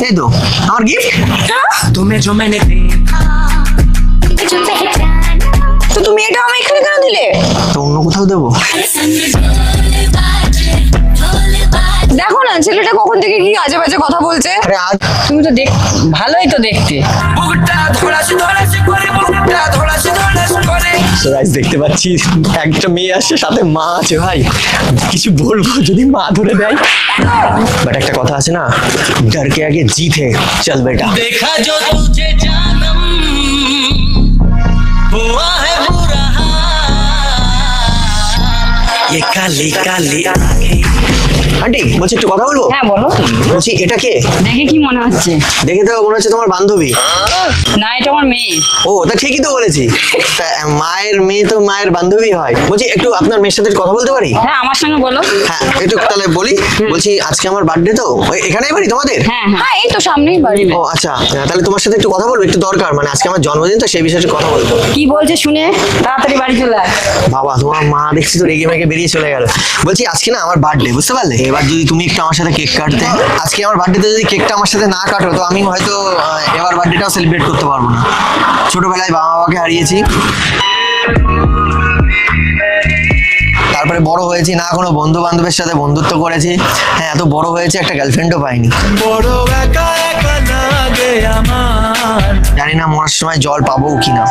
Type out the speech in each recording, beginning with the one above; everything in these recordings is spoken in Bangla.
এই তো আমার গিফট। तुम्हें जो मैंने তো তুমি এটা আমি এখানে কেন দিলে? তো অন্য কোথাও দেবো? দেখো না ছেলেটা কখন থেকে কি আজে বাজে কথা বলছে। আরে আজ তুমি তো ভালোই তো দেখতে। দেখতে পাচ্ছি একটা মেয়ে আসছে, সাথে মা আছে। ভাই কিছু বলবো, যদি মা ধরে দেয়। বাট একটা কথা আছে না, ডর কে আগে জিত হে, চল বেটা। देखा जो तुझे जानम हुआ है बुरा ये काली काली आंखें। আন্টি বলছি একটু কথা বলবো? হ্যাঁ বলো। বলছি এটা কে? দেখে কি মনে হচ্ছে? দেখে তো মনে হচ্ছে তোমার বান্ধবী। না এটা আমার মেয়ে। ও তা ঠিকই তো বলেছি। তা মায়ের মেয়ে তো মায়ের বান্ধবী হয়। বলছি একটু আপনার মেয়ের সাথে কথা বলতে পারি? হ্যাঁ আমার সঙ্গে বলো। হ্যাঁ একটু তাহলে বলি। বলছি আজকে আমার বার্থডে তো, এখানেই বাড়ি তোমাদের? হ্যাঁ হ্যাঁ এই তো সামনেই বাড়ি। ও আচ্ছা, তাহলে তোমার সাথে একটু কথা বলবো, একটু দরকার। মানে আজকে আমার জন্মদিন তো, সেই বিষয়ে একটু কথা বলবো। কি বলছে শুনে তাড়াতাড়ি বাড়ি চলে আয়। বাবা তোমার মা দেখছি তো রেগে মেগে বেরিয়ে চলে গেল। বলছি আজকে না আমার বার্থডে, বুঝতে পারলে? এবার যদি তুমি একটু আমার সাথে কেক কাটতে। আজকে আমার বার্থডেতে যদি কেকটা আমার সাথে না কাটো, তো আমি হয়তো এবার বার্থডেটাও সেলিব্রেট করতে পারবো না। ছোটবেলায় বাবা বাবাকে হারিয়েছি, তারপরে বড় হয়েছি না কোনো বন্ধু বান্ধবের সাথে বন্ধুত্ব করেছি। হ্যাঁ এত বড় হয়েছে একটা গার্লফ্রেন্ডও পাইনি। জানি না মরার সময় জল পাবো কিনা।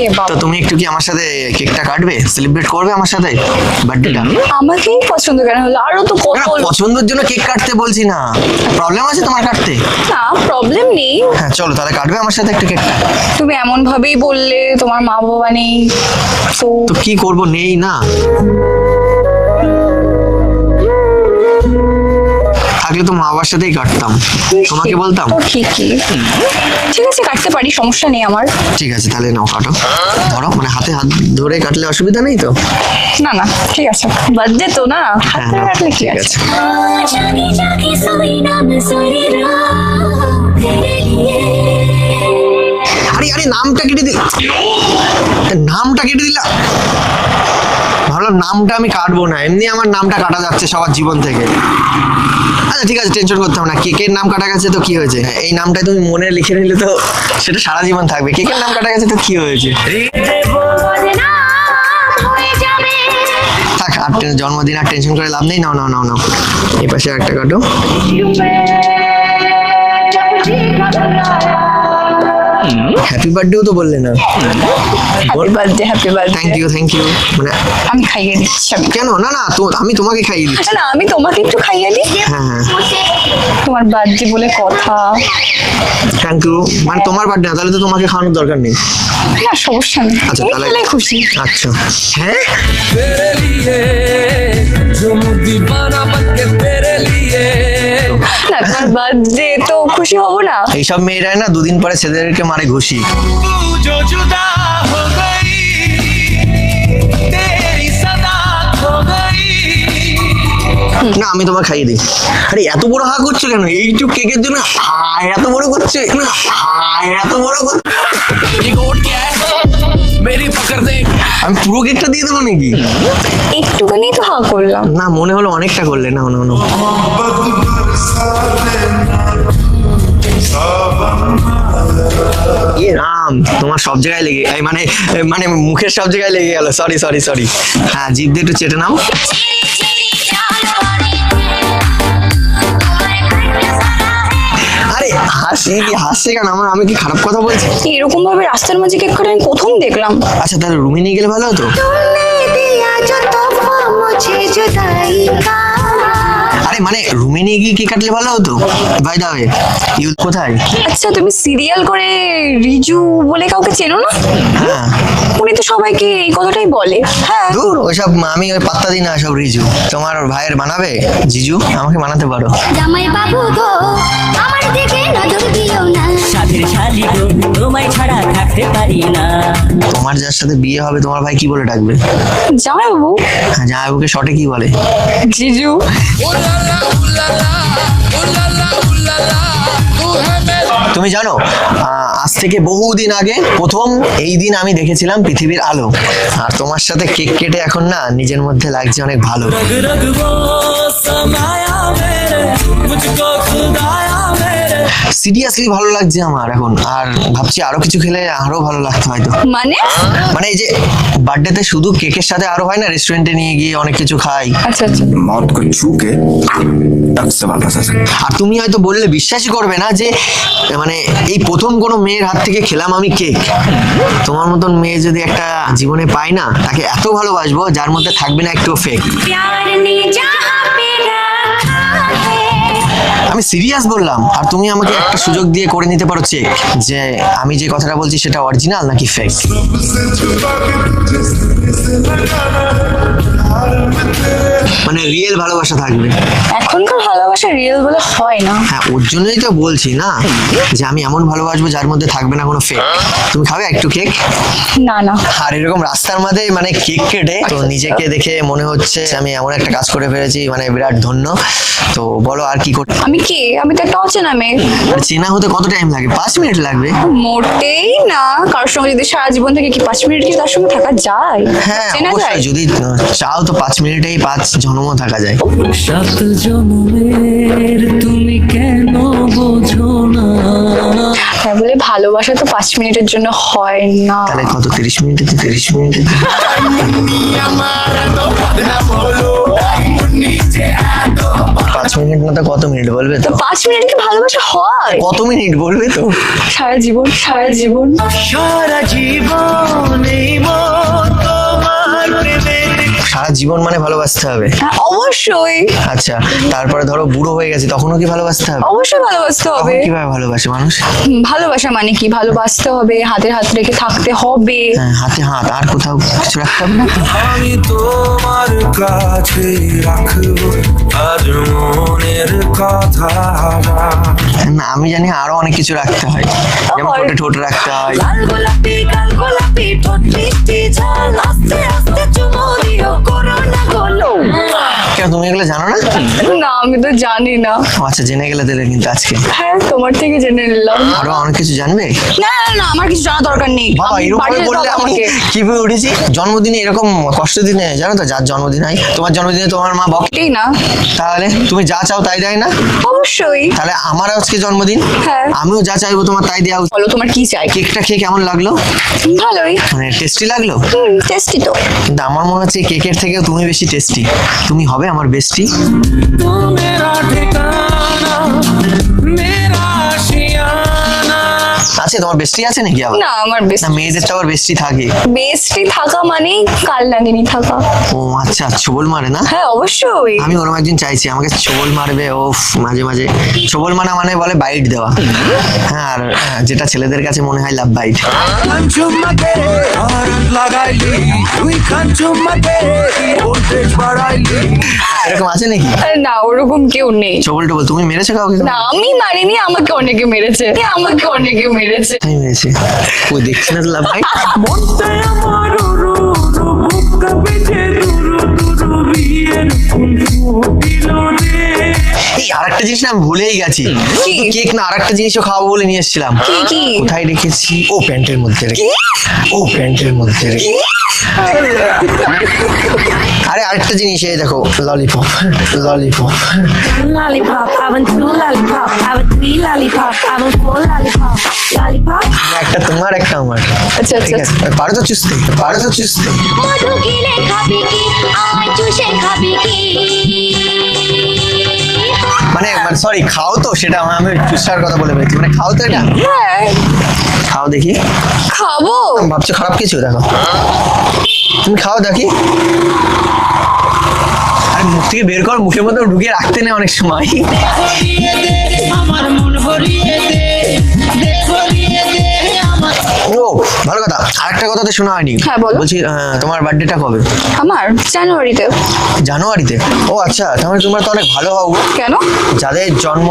এ বাবা তো তুমি একটু কি আমার সাথে কেকটা কাটবে, সেলিব্রেট করবে আমার সাথে বার্থডেটা? আমাকেই পছন্দ কেন হলো? আরো তো কত পছন্দের জন্য কেক কাটতে বলছি না। প্রবলেম আছে তোমার কাটতে? না প্রবলেম নেই। হ্যাঁ চলো তাহলে কাটবে আমার সাথে একটা কেকটা। তুমি এমন ভাবেই বললে, তোমার মা বাবা নেই তো। তো কি করব, নেই না। থাকলে তো মা বাবার সাথেই কাটতাম, তোমাকে বলতাম। তো ঠিকই, ঠিক আছে কাটতে পারি, সমস্যা নেই আমার। ঠিক আছে তাহলে নাও কাটো। ধরো, মানে হাতে হাত ধরে কাটলে অসুবিধা নেই তো? না না ঠিক আছে, বার্থডে তো না, হাতে হ্যাঁ, কাটলে কি ঠিক আছে। আছে। जागी जागी सोई नाम सोई रात तेरे लिए আরে আরে নামটা কেটে দিল, নামটা কেটে দিলা। ভাবলাম নামটা আমি কাটবো না, এমনি আমার নামটা কাটা যাচ্ছে সবার জীবন থেকে। আচ্ছা ঠিক আছে, টেনশন করতে হবে না। কেকের নাম কাটা গেছে তো কি হয়েছে? এই নামটা তুমি মনে লিখে নিলে তো সেটা সারা জীবন থাকবে। কেকের নাম কাটা গেছে তো কি হয়েছে? बदनाम होए जावे থাক, আর জন্মদিন আর টেনশন করে লাভ নেই। নাও নাও নাও নাও, এই পাশে একটা কাটো। হ্যাপি বার্থডেও তো বললে না। Happy birthday, happy birthday. Thank you thank you. মানে আমি খাইয়ে দিচ্ছি আমি। কেন? না না, তো আমি তোমাকে খাইয়ে দিচ্ছি। না না আমি তোমাকে একটু খাইয়ে দিই। হ্যাঁ হ্যাঁ তোমার বার্থডে বলে কথা। Thank you. মানে তোমার বার্থডে, তাহলে তো তোমাকে খাওয়ানোর দরকার নেই। না সমস্যা নেই, আচ্ছা তুমি তাহলে খেলে খুশি। আচ্ছা হ্যাঁ तेरे लिए जो दीवाना बन के तेरे लिए না তোমার বার্থডে তো খুশি হবো না? এইসব মেয়েরাই না দুদিন পরে ছেলেদেরকে মারে ঘুষি। तू जो जुदा हो गई तेरी सदा खो गई। না আমি তোমার খাইয়ে দিই। আরে এত বড় হা করছো কেন এইটুক কেকের জন্য? এত বড় করছো না, এত বড় করছো। ये कोट क्या है मेरी पकड़ दे। আমি পুরো কেকটা দিয়ে দেবো নাকি? একটুখানি তো হা করলাম। না মনে হলো অনেকটা করলে। না না না, ইয়ে রাম, তোমার সব জায়গায় লেগে এই মানে মানে মুখের সব জায়গায় লেগে গেল। Sorry sorry sorry. হ্যাঁ জিভ দিয়ে একটু চেটে নাও। আরে হাসি কি, হাসছে কেন? আমি কি খারাপ কথা বলছি? এরকম ভাবে রাস্তার মাঝে কেক কাটা আমি প্রথম দেখলাম। আচ্ছা তাহলে রুমে নিয়ে গেলে ভালো হতো। तूने दिया जो तोहफा मुझे जुदाई का আরে মানে রুমে নিয়ে গিয়ে কেক কাটলে ভালো হতো। ভাই দাবে ইউ কোথায়? আচ্ছা তুমি সিরিয়াল করে রিজু বলে কাউকে চেনো না? হ্যাঁ উনি তো সবাইকে এই কথাটাই বলে। হ্যাঁ দূর ওইসব, আমি ওই পাত্তা দিই না সব রিজু। তোমার ভাইয়ের বানাবে জিজু, আমাকে বানাতে পারো। জামাই বাবু গো আমার দিকে নজর দিও না সাধের শালি গো তোমায় ছাড়া থাকতে পারি না। তোমার যার সাথে বিয়ে হবে তোমার ভাই কি বলে ডাকবে? জামাইবাবু, হ্যাঁ জামাইবাবুকে শর্টে কি বলে? জিজু। ও লা লা উ লা লা ও লা লা উ লা লা তু है मेरा। তুমি জানো আজ থেকে বহুদিন আগে প্রথম এই দিন আমি দেখেছিলাম পৃথিবীর আলো। আর তোমার সাথে কেক কেটে এখন না নিজের মধ্যে লাগছে অনেক ভালো। रग रग वो समाया मेरे मुझको खुदाया मेरे সিরিয়াসলি ভালো লাগছে আমার এখন। আর ভাবছি আরো কিছু খেলে আরো ভালো লাগতো হয়তো। মানে এই যে বার্থডেতে শুধু কেকের সাথে আরো হয় না, রেস্টুরেন্টে নিয়ে গিয়ে অনেক কিছু খাই। আচ্ছা আচ্ছা। मौत को छू के टक से वापस आ सकते। আর তুমি হয়তো বললে বিশ্বাসই করবে না যে মানে এই প্রথম কোনো মেয়ের হাত থেকে খেলাম আমি কেক। তোমার মতন মেয়ে যদি একটা জীবনে পাই না, তাকে এত ভালোবাসবো যার মধ্যে থাকবে না একটু ফেক। प्यार ने जहाँ पे रखा है আমি সিরিয়াস বললাম। আর তুমি আমাকে একটা সুযোগ দিয়ে করে নিতে পারো চেক যে আমি যে কথাটা বলছি সেটা অরিজিনাল নাকি ফেক। মানে রিয়েল ভালোবাসা থাকবে। এখনকার ভালোবাসা রিয়েল বলে হয় না। হ্যাঁ, ওর জন্যই তো বলছি না যে আমি এমন ভালোবাসবো যার মধ্যে থাকবে না কোনো ফেক। তুমি খাবে একটু কেক? না না। আর এরকম রাস্তার মধ্যে মানে কেক কেটে তো নিজেকে দেখে মনে হচ্ছে আমি এমন একটা কাজ করে ফেলেছি, মানে বিরাট ধন্য। তো বলো আর কি করতে? আমি তো একটা অচেনা মেয়ে। আর চেনা হতে কত টাইম লাগে? 5 মিনিট লাগবে। মোটেই না। কারোর সঙ্গে যদি সারা জীবন থেকে কি 5 মিনিট কি তার সঙ্গে থাকা যায়? হ্যাঁ চেনা যায়? অবশ্যই, যদি চাও তো 5 মিনিটেই 5 জন্মও থাকা যায়। সাত জন্মের তুমি কেন বোঝো না তাই বলে ভালোবাসা তো 5 মিনিটের জন্য হয় না। তাহলে কত? 30 মিনিটে? 30 মিনিটে 5 মিনিট না তো কত মিনিট বলবে তো? 5 মিনিটে কি ভালোবাসা হয়? কত মিনিট বলবে তো? সারা জীবন, সারা জীবন। সারা জীবন এই মন তোমার প্রেমে সারা জীবন মানে ভালোবাসতে হবে? হ্যাঁ, অবশ্যই আচ্ছা, তারপরে ধরো বুড়ো হয়ে গেছে, তখনও কি ভালোবাসতে হবে? অবশ্যই ভালোবাসতে তখন হবে। কিভাবে ভালোবাসে মানুষ? ভালোবাসা মানে কি? ভালোবাসতে হবে, হাতে হাত রেখে থাকতে হবে। হ্যাঁ, হাতে হাত, আর কোথাও কিছু রাখতে হবে না তো? আমি তোমার কাছে রাখবো আজ মনের কথা না, আমি জানি আরো অনেক কিছু রাখতে হয়, যেমন ঠোঁটে ঠোঁট রাখতে হয়। লাল গোলাপি ঠোঁট মিষ্টি ঝাল আস্তে আস্তে চুমু দিও করোনা গোলো কেন, তুমি এগুলো জানো না? না, আমি তো জানি না। আচ্ছা, জেনে গেলে দিলে কিন্তু আজকে। হ্যাঁ, তোমার থেকে জেনে নিলাম। আরো অনেক কিছু জানবে? না না না, আমার কিছু জানা দরকার নেই। বাবা, আমি এরকম পাঠিয়ে বললে দেবো আমি আমাকে। কিভাবে উঠেছি? জন্মদিনে এরকম কষ্ট দিনে, জানো তো যার জন্মদিন হয়, তোমার জন্মদিনে তোমার মা বকে। এই না। তাহলে তুমি যা চাও তাই দেয় না? অবশ্যই। তাহলে আমার আজকে জন্মদিন, হ্যাঁ। আমিও যা চাইবো তোমার তাই দেওয়া উচিত। বলো তোমার কি চাই? কেকটা খেয়ে কেমন লাগলো? ভালোই। মানে টেস্টি লাগলো? টেস্টি তো। কিন্তু আমার মনে হচ্ছে কেকের থেকেও তুমি বেশি টেস্টি। তুমি হবে আমার বেস্টি। तू मेरा ठिकाना मेरा आशियाना আছে তোমার বেস্টি আছে নাকি আবার? না, আমার বেস্ট। না, মেয়েদের তো আবার বেস্টি থাকে। বেস্টি থাকা মানে কাল নাগিনি থাকা। ও আচ্ছা, ছোবল মারে না? হ্যাঁ, অবশ্যই। আমি ওরকম একজন চাইছি আমাকে ছোবল মারবে। ও মাঝে মাঝে ছোবল মানা মানে বলে বাইট দেওয়া। হ্যাঁ, আর যেটা ছেলেদের কাছে মনে হয় লাভ বাইট। খান চুম্মা দে আর লাগাইলি তুই খান চুম্মা দে ভোল্টেজ বাড়াইলি এরকম আছে নাকি? আরে না, ওরকম কেউ নেই। ছোবল টোবল তুমি মেরেছো কাউকে? না, আমি মারিনি, আমাকে অনেকে মেরেছে। আমাকে অনেকে মেরেছে। আমি মেরেছি। ওই দেখছি না তো লাভ বাইট। মনটা আমার উরু উরু বুক কাঁপে যে দুরু দুরু বিয়ের ফুল ফুটিল রে এই আরেকটা জিনিস না আমি ভুলেই গেছি। কি? কেক না, আরেকটা জিনিসও খাওয়াবো বলে নিয়ে এসেছিলাম। কি? কোথায় রেখেছি? ও প্যান্টের মধ্যে রেখে। ও প্যান্টের মধ্যে রেখে। আরে আরেকটা জিনিস, এই দেখো, lollipop. Lollipop lollipop I want 2 lollipop I want 3 lollipop I want 4 lollipop lollipop একটা তোমার একটা আমার। আচ্ছা ঠিক আচ্ছা। আছে, পারো তো চুষতে? পারো তো চুষতে? মধু গিলে খাবি কি আমায় চুষে খাবি কি মানে সরি, খাও তো, সেটা আমি চুষার কথা বলে ফেলেছি। মানে খাও তো এটা? হ্যাঁ, খাও দেখি। খাবো। ভাবছো খারাপ কিছু? দেখো, তুমি খাও দেখি। আর মুখ থেকে বের কর, মুখের মধ্যে ঢুকিয়ে রাখতে নেই অনেক সময়। আমার মন ভরিয়ে দে ভরিয়ে দে আমার ও ভালো কথা। আরেকটা কথা তো শোনা হয়নি। হ্যাঁ, বলো। বলছি তোমার বার্থডেটা কবে? আমার জানুয়ারিতে। জানুয়ারিতে? ও আচ্ছা, তাহলে তোমরা তো অনেক ভালো হও। কেন? যাদের জন্ম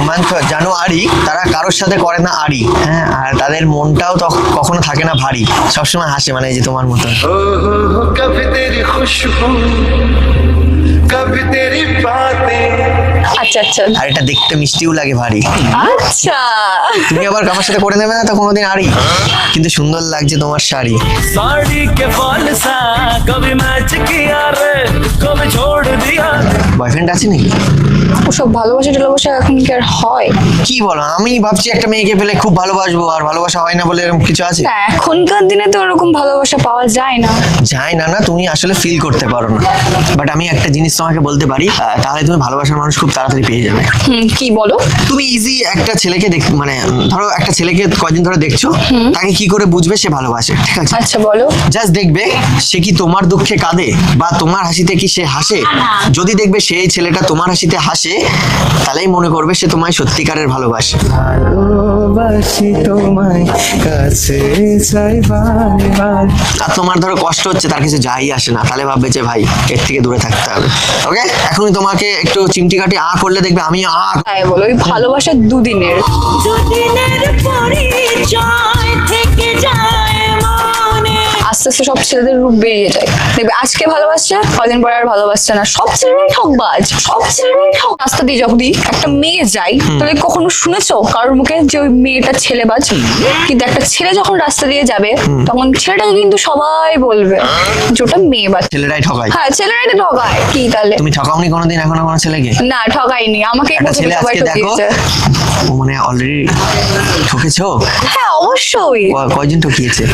মান্থ জানুয়ারি তারা কারোর সাথে করে না আড়ি। হ্যাঁ, আর তাদের মনটাও তো কখনো থাকে না ভারী, সবসময় হাসে, মানে এই যে তোমার মতো। कभी तेरी खुशबू कभी तेरी बातें আচ্ছা আচ্ছা আর এটা দেখতে মিষ্টিও লাগে ভারী। আচ্ছা। তুমি আবার আমার সাথে করে নেবে না তো কোনোদিন আড়ি, কিন্তু সুন্দর লাগছে তোমার শাড়ি। साड़ी के फॉल सा कभी मैच किया रे कभी छोड़ दिया। বয়ফ্রেন্ড আছে নাকি? ওসব ভালোবাসা টালোবাসা এখন কি আর হয়? কি বলো, আমি ভাবছি একটা মেয়েকে পেলে খুব ভালোবাসবো, আর ভালোবাসা হয় না বলে এরকম কিছু আছে? না, এখনকার দিনে তো ওরকম ভালোবাসা পাওয়া যায় না। যায় না না, তুমি আসলে ফিল করতে পারো না। বাট আমি একটা জিনিস তোমাকে বলতে পারি, তাহলে তুমি ভালোবাসার মানুষ খুব তাড়াতাড়ি পেয়ে যাবে। কি বলো? তুমি ইজি একটা ছেলেকে মানে ধরো একটা ছেলেকে কয়দিন ধরে দেখছো, তাকে কি করে বুঝবে সে ভালোবাসে, ঠিক আছে? আচ্ছা বলো। জাস্ট দেখবে সে কি তোমার দুঃখে কাঁদে বা তোমার হাসিতে কি সে হাসে। যদি দেখবে সেই ছেলেটা তোমার হাসিতে হাসে, তাহলেই মনে করবে সে তোমায় সত্যিকারের ভালোবাসে। ভালোবাসি তোমায় কাছে চাই বারবার। আর তোমার ধরো কষ্ট হচ্ছে, তার কিছু যাই আসে না, তাহলে ভাববে যে ভাই এর থেকে দূরে থাকতে হবে। ওকে, এখনই তোমাকে একটু চিমটি কাটি আ করলে দেখবে আমি তাই বলো, ওই ভালোবাসা দুদিনের। দুদিনের পরিচয় থেকে যায় মনে। আস্তে আস্তে সব ছেলেদের রূপ বেরিয়ে যায়। দেখবে আজকে ভালোবাসছে, কদিন পরে আর ভালোবাসছে না। সব ছেলেরাই ঠকবাজ, সব ছেলেরাই ঠক। রাস্তা দিয়ে যখন একটা মেয়ে যায়, তাহলে কখনো শুনেছো কারোর মুখে যে ওই মেয়েটা ছেলেবাজ? কিন্তু একটা ছেলে যখন রাস্তা দিয়ে যাবে, তখন ছেলেটাকে কিন্তু সবাই বলবে যে ওটা মেয়েবাজ। ছেলেরাই ঠকাই। হ্যাঁ, ছেলেরাই তো ঠকায়। কি তাহলে? তুমি ঠকাওনি কোনোদিন এখনো কোনো ছেলেকে? না, ঠকাইনি। আমাকে একটা ছেলে সবাই আজকে দেখো, ঠকিয়েছে। ও মানে অলরেডি ঠকেছো? হ্যাঁ, অবশ্যই। কয়জন ঠকিয়েছে?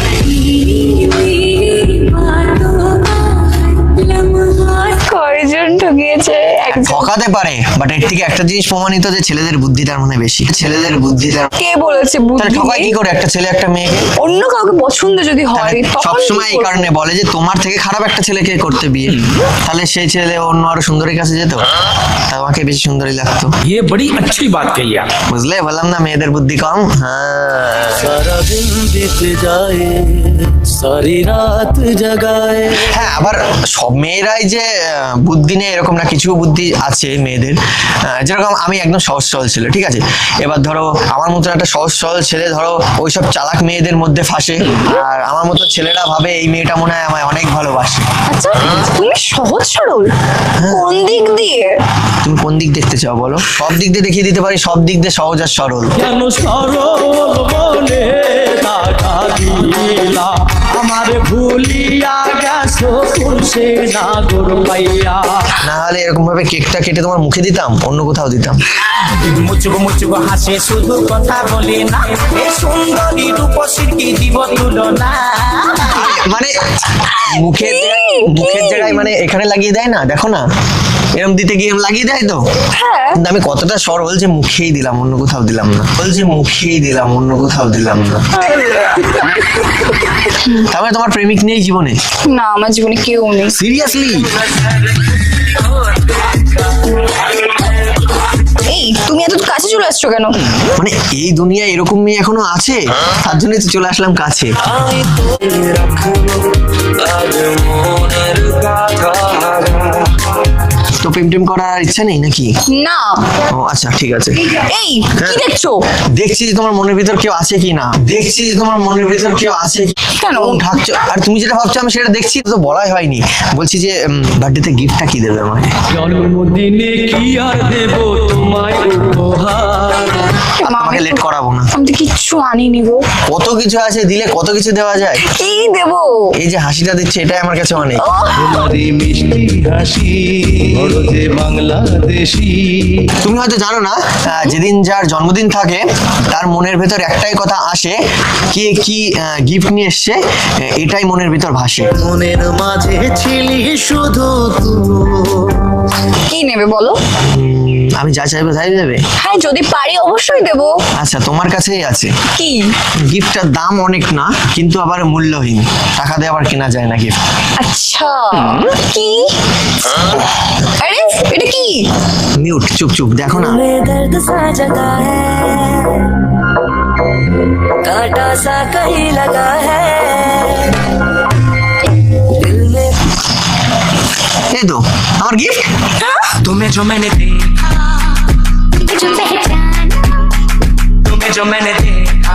কয়জন ঠকিয়েছে? একজন। ঠকাতে পারে, বাট এর থেকে একটা জিনিস প্রমাণিত যে ছেলেদের বুদ্ধিটার মনে বেশি। ছেলেদের বুদ্ধিটা কে বলেছে তাহলে বুদ্ধি ঠকায় কি নেই? করে একটা ছেলে একটা মেয়ে? অন্য কাউকে পছন্দ যদি হয় তখন সবসময় কি এই করবে? কারণে বলে যে তোমার থেকে খারাপ একটা ছেলেকে করতে বিয়ে, তাহলে সেই ছেলে অন্য আরো সুন্দরীর কাছে যেত, তোমাকে বেশি সুন্দরী লাগতো। ये बड़ी अच्छी बात कही आप। বুঝলে, বললাম না মেয়েদের বুদ্ধি কম। হ্যাঁ, সারা দিন बीत যায় সারি রাত জাগায়। হ্যাঁ, আবার সব মেয়েরাই যে বুদ্ধি নেই এরকম না, কিছু বুদ্ধি আছে মেয়েদের। যেরকম আমি একদম সহজ সরল ছেলে, ঠিক আছে? এবার ধরো আমার মতো একটা সহজ সরল ছেলে ধরো ওইসব চালাক মেয়েদের মধ্যে ফাঁসে, আর আমার মতো ছেলেরা ভাবে এই মেয়েটা মনে হয় আমায় অনেক ভালোবাসে। আচ্ছা, তুমি সহজ সরল কোন দিক দিয়ে? তুমি কোন দিক দেখতে চাও বলো? সব দিক দিয়ে দেখিয়ে দিতে পারি, সব দিক দিয়ে সহজ আর সরল। কেন সরল বলে টাকা দিলা আমারে ভুলিয়া গেছো তুলসে না গোর পাইয়া। না হলে এরকম ভাবে কেকটা কেটে তোমার মুখে দিতাম, অন্য কোথাও দিতাম। মুচুক মুচুক হাসে শুধু কথা বলে না, এ সুন্দরী রূপসীর কি দিব তুলনা। মানে মুখের জায়গায় মানে এখানে লাগিয়ে দেয় না, দেখো না এরকম দিতে গিয়ে লাগিয়ে দেয় তো। হ্যাঁ, কিন্তু আমি কতটা সরল যে মুখেই দিলাম, অন্য কোথাও দিলাম না। বলছে মুখেই দিলাম, অন্য কোথাও দিলাম না। তারপরে তোমার প্রেমিক নেই জীবনে? না, আমার জীবনে কেউ নেই। সিরিয়াসলি? এই তুমি এত কাছে চলে আসছো কেন? মানে এই দুনিয়ায় এরকম মেয়ে এখনো আছে, তার জন্যই তো চলে আসলাম কাছে। আমি তো রাখবো আজ মনের কথা। তো প্রেম টেম করার ইচ্ছা নেই নাকি? না। ও আচ্ছা, ঠিক আছে। এই কি দেখছো? দেখছি যে তোমার মনের ভিতর কেউ আছে কি না, দেখছি যে তোমার মনের ভিতর কেউ আছে কি। কেন? ভাবছো, আর তুমি যেটা ভাবছো আমি সেটা দেখছি, তো বলাই হয়নি। বলছি যে বার্থডেতে গিফটটা কি দেবে আমাকে? জন্মদিনে কি আর দেব তোমায় উপহার। তোমাকে লেট করাবো না। আমি তো কিচ্ছু আনিনি গো। কত কিছু আছে, দিলে কত কিছু দেওয়া যায়। কি দেবো? এই যে হাসিটা দিচ্ছে এটাই আমার কাছে অনেক। তোমারই মিষ্টি হাসি বড় যে বাংলাদেশি। তুমি হয়তো জানো না, যেদিন যার জন্মদিন থাকে তার মনের ভেতর একটাই কথা আসে, কে কি গিফট নিয়ে এসছে, এটাই মনের ভিতর ভাসে। মনের মাঝে ছিলি শুধু তুই। কি নেবে বলো? আমি যা চাইবো তাই দেবে? হ্যাঁ, যদি পারি অবশ্যই দেবো। আচ্ছা, তোমার কাছেই আছে। কি? গিফটটার দাম অনেক না, কিন্তু আবার মূল্যহীন, টাকা দিয়ে আবার কেনা যায় না গিফট। আচ্ছা, কি? আরে এটা কি? মিউট, চুপ চুপ, দেখো না। में दर्द सा जगा है कांटा सा कहीं लगा है दिल में। এই তো আমার গিফট। तुम्हें जो मैंने देखा, तुम्हें जो मैंने देखा।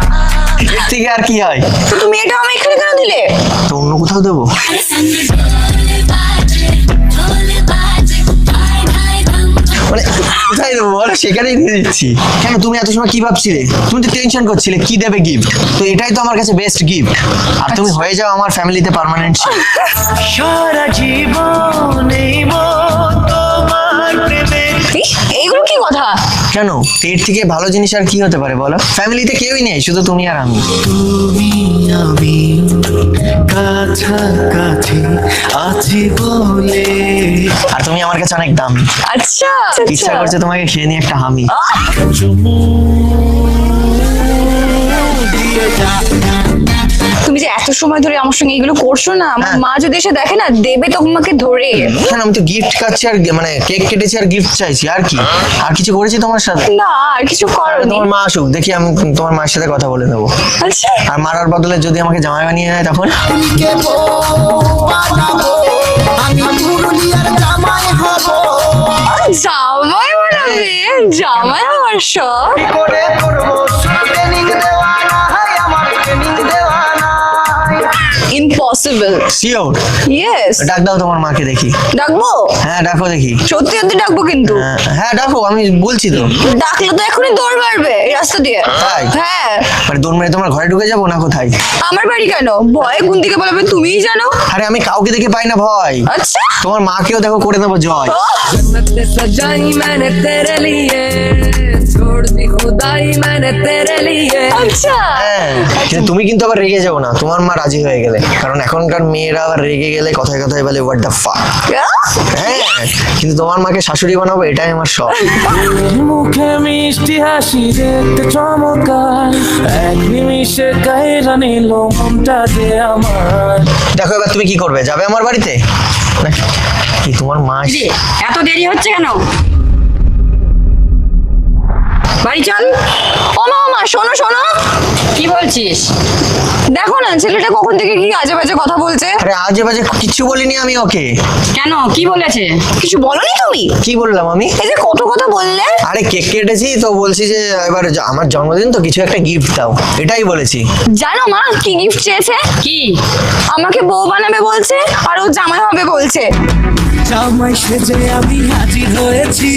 এর থেকে আর কি হয়? তো তুমি এটা আমি এখানে কেন দিলে? তো অন্য কোথাও দেবো। মানে কোথায় দেবো বলো, সেখানেই দিয়ে দিচ্ছি। কেন তুমি এত সময় কি ভাবছিলে? তুমি তো টেনশন করছিলে কি দেবে গিফট, তো এটাই তো আমার কাছে বেস্ট গিফট। আর তুমি হয়ে যাও আমার ফ্যামিলিতে পার্মানেন্ট। সারা জীবন এই মন তোমার প্রেমে। এইগুলো কি কথা? কেন, এর থেকে ভালো জিনিস আর কি হতে পারে বলো? ফ্যামিলিতে কেউই নেই, শুধু তুমি আর আমি। তুমি আমি কাছাকাছি আছি বলে। আর তুমি আমার কাছে অনেক দামি। আচ্ছা ইচ্ছা করছে তোমাকে খেয়ে নিয়ে একটা হামি। তুমি যে এত সময় ধরে আমার সঙ্গে এগুলো করছো না, আমার হ্যাঁ। মা যদি এসে দেখে না, দেবে তোমাকে ধরে। কেন, আমি তো গিফট খাচ্ছি আর মানে কেক কেটেছি আর গিফট চাইছি, আর কি? আর কিছু করেছি তোমার সাথে? না, আর কিছু করনি। তোমার মা আসুক, দেখি আমি তোমার মায়ের সাথে কথা বলে নেবো। আচ্ছা, আর মারার বদলে যদি আমাকে জামাই বানিয়ে নেয় তখন? জামাই বানাবে? জামাই আমার সব। ইম্পসিবল। শিওর? ইয়েস। ডাক দাও তোমার মাকে দেখি। ডাকবো? হ্যাঁ ডাকো দেখি। সত্যি সত্যি ডাকবো কিন্তু। হ্যাঁ ডাকো, আমি বলছি তো। ডাকলে তো এখনই দৌড় মারবে এই রাস্তা দিয়ে। তাই? হ্যাঁ। মানে দৌড় মেরে তোমার ঘরে ঢুকে যাবো না কোথায়? আমার বাড়ি কেন? ভয়ে কোন দিকে বলবে তুমিই জানো। আরে আমি কাউকে দেখে পাই না ভয়। আচ্ছা। তোমার মাকেও দেখো করে দেবো জয়। सजाई मैंने तेरे लिए छोड़ दी खुदाई मैंने तेरे लिए আচ্ছা। হ্যাঁ, কিন্তু তুমি কিন্তু আবার রেগে যাও না তোমার মা রাজি হয়ে গেলে, কারণ এখনকার মেয়েরা আবার রেগে গেলে কথায় কথায় বলে হোয়াট দ্য ফাক। হ্যাঁ, কিন্তু তোমার মাকে শাশুড়ি বানাবো, এটাই আমার শখ। মুখে মিষ্টি হাসি দেখতে চমৎকার, এক নিমিষে কাইরা নিল মনটা যে আমার। দেখো এবার তুমি কি করবে, যাবে আমার বাড়িতে নাকি? কি তোমার মা এত দেরি হচ্ছে কেন? বাড়ি চল। ও মা, শোনো শোনো। কি বলছিস? দেখো না ছেলেটা কখন থেকে কি আজে বাজে কথা বলছে। আরে আজে বাজে কিছু বলিনি আমি ওকে। কেন, কি বলেছে? কিছু বলনি তুমি? কি বললাম আমি? এই যে কত কথা বললে। আরে কেক কেটেছি তো বলছি যে এবার আমার জন্মদিন তো কিছু একটা গিফট দাও, এটাই বলেছি। জানো মা কি গিফট চেয়েছে? কি? আমাকে বউ বানাবে বলছে, আর ও জামাই হবে বলছে। জামাই সেজে আমি হাজির হয়েছি,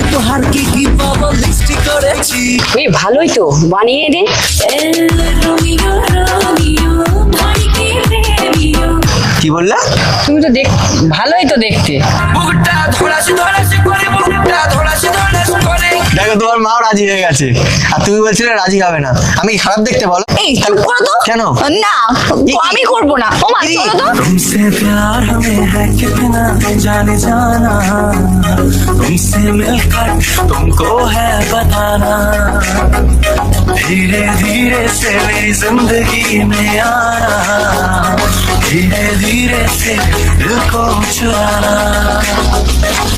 উপহার কি কি পাবো লিস্টি করেছি। ওই ভালোই তো, বানিয়ে দে। রোমিও রোমিও ভাই কে প্রেমিও। কি বললা? তুমি তো ভালোই তো দেখতে। বুকটা ধরাসি ধরাসি করে, বুকটা ধরাসি ধরাসি করে। দেখো তোমার মাও রাজি হয়ে গেছে, আর তুমি বলছিলে রাজি হবে না। আমি কি খারাপ দেখতে বলো? এই চুপ করো তো। কেন? না, আমি করব না। ও মা চলো তো। तुमसे प्यार हमें है कितना जाने जाना, तुमसे मिलकर तुमको है बताना, धीरे धीरे से मेरी जिंदगी में आना, धीरे धीरे से दिल को चुराना।